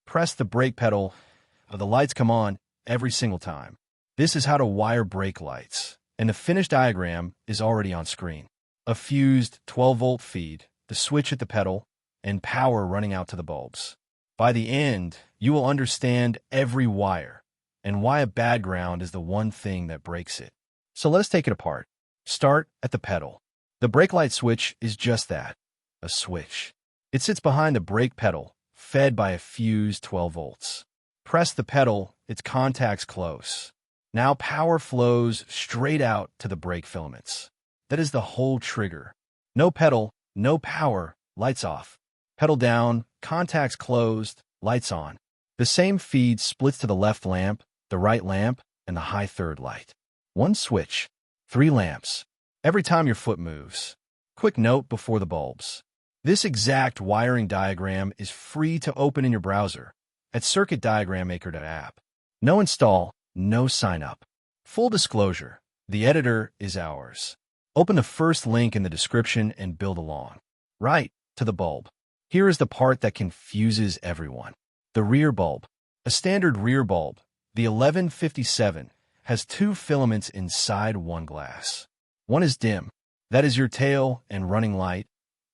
Press the brake pedal, the lights come on every single time. This is how to wire brake lights, and the finished diagram is already on screen. A fused 12-volt feed, the switch at the pedal, and power running out to the bulbs. By the end, you will understand every wire and why a bad ground is the one thing that breaks it. So let's take it apart. Start at the pedal. The brake light switch is just that, a switch. It sits behind the brake pedal, fed by a fused 12 volts. Press the pedal, its contacts close. Now power flows straight out to the brake filaments. That is the whole trigger. No pedal, no power, lights off. Pedal down, contacts closed, lights on. The same feed splits to the left lamp, the right lamp, and the high third light. One switch, 3 lamps. Every time your foot moves. Quick note before the bulbs. This exact wiring diagram is free to open in your browser at CircuitDiagramMaker.app. No install, no sign up. Full disclosure, the editor is ours. Open the first link in the description and build along. Right to the bulb. Here is the part that confuses everyone. The rear bulb. A standard rear bulb, the 1157, has 2 filaments inside one glass. One is dim. That is your tail and running light,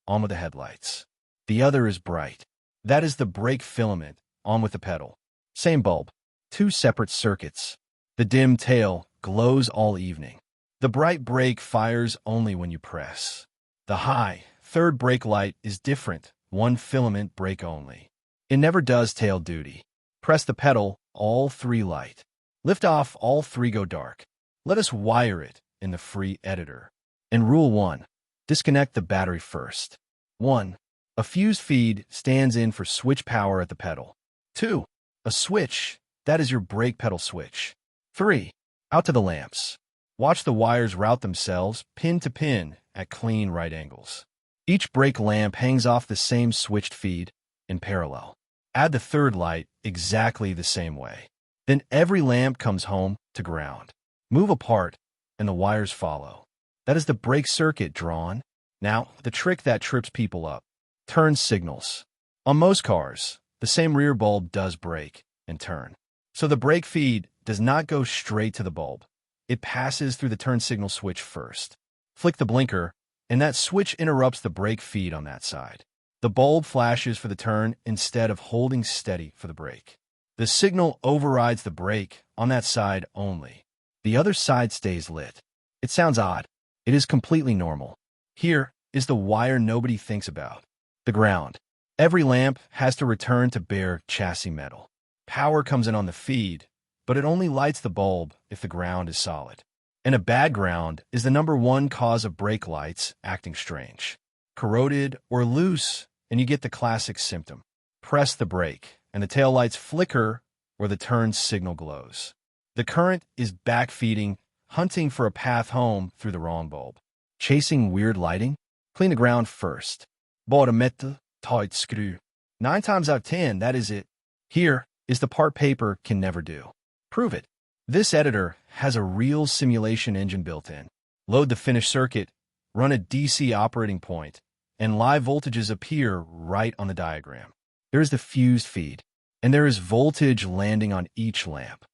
on with the headlights. The other is bright. That is the brake filament, on with the pedal. Same bulb, 2 separate circuits. The dim tail glows all evening. The bright brake fires only when you press. The high, third brake light is different, 1 filament brake only. It never does tail duty. Press the pedal, all 3 light. Lift off, all 3 go dark. Let us wire it in the free editor. And rule 1, disconnect the battery first. 1. A fused feed stands in for switch power at the pedal. 2. A switch, that is your brake pedal switch. 3. Out to the lamps. Watch the wires route themselves, pin to pin, at clean right angles. Each brake lamp hangs off the same switched feed, in parallel. Add the third light exactly the same way. Then every lamp comes home to ground. Move apart, and the wires follow. That is the brake circuit drawn. Now, the trick that trips people up. Turn signals. On most cars, the same rear bulb does brake and turn. So the brake feed does not go straight to the bulb. It passes through the turn signal switch first. Flick the blinker, and that switch interrupts the brake feed on that side. The bulb flashes for the turn instead of holding steady for the brake. The signal overrides the brake on that side only. The other side stays lit. It sounds odd. It is completely normal. Here is the wire nobody thinks about. The ground. Every lamp has to return to bare chassis metal. Power comes in on the feed, but it only lights the bulb if the ground is solid. And a bad ground is the #1 cause of brake lights acting strange. Corroded or loose, and you get the classic symptom. Press the brake, and the taillights flicker or the turn signal glows. The current is backfeeding, hunting for a path home through the wrong bulb. Chasing weird lighting? Clean the ground first. Bara metal, tight screw. 9 times out of 10, that is it. Here is the part paper can never do. Prove it. This editor has a real simulation engine built in. Load the finished circuit, run a DC operating point, and live voltages appear right on the diagram. There is the fused feed, and there is voltage landing on each lamp.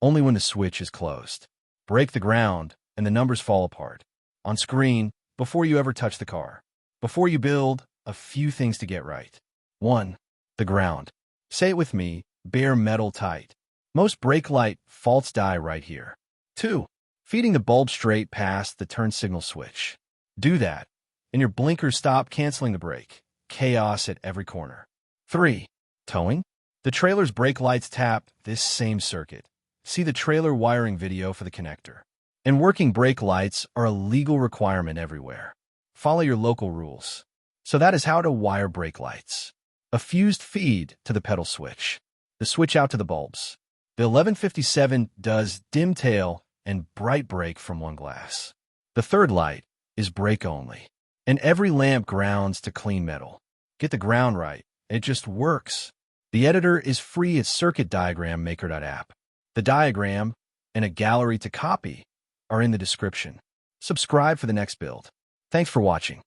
Only when the switch is closed. Break the ground, and the numbers fall apart. On screen, before you ever touch the car. Before you build, a few things to get right. 1. The ground. Say it with me, bare metal tight. Most brake light faults die right here. 2. Feeding the bulb straight past the turn signal switch. Do that, and your blinkers stop canceling the brake. Chaos at every corner. 3. Towing. The trailer's brake lights tap this same circuit. See the trailer wiring video for the connector. And working brake lights are a legal requirement everywhere. Follow your local rules. So that is how to wire brake lights. A fused feed to the pedal switch. The switch out to the bulbs. The 1157 does dim tail and bright brake from one glass. The third light is brake only. And every lamp grounds to clean metal. Get the ground right. It just works. The editor is free at CircuitDiagramMaker.app. The diagram and a gallery to copy are in the description. Subscribe for the next build. Thanks for watching.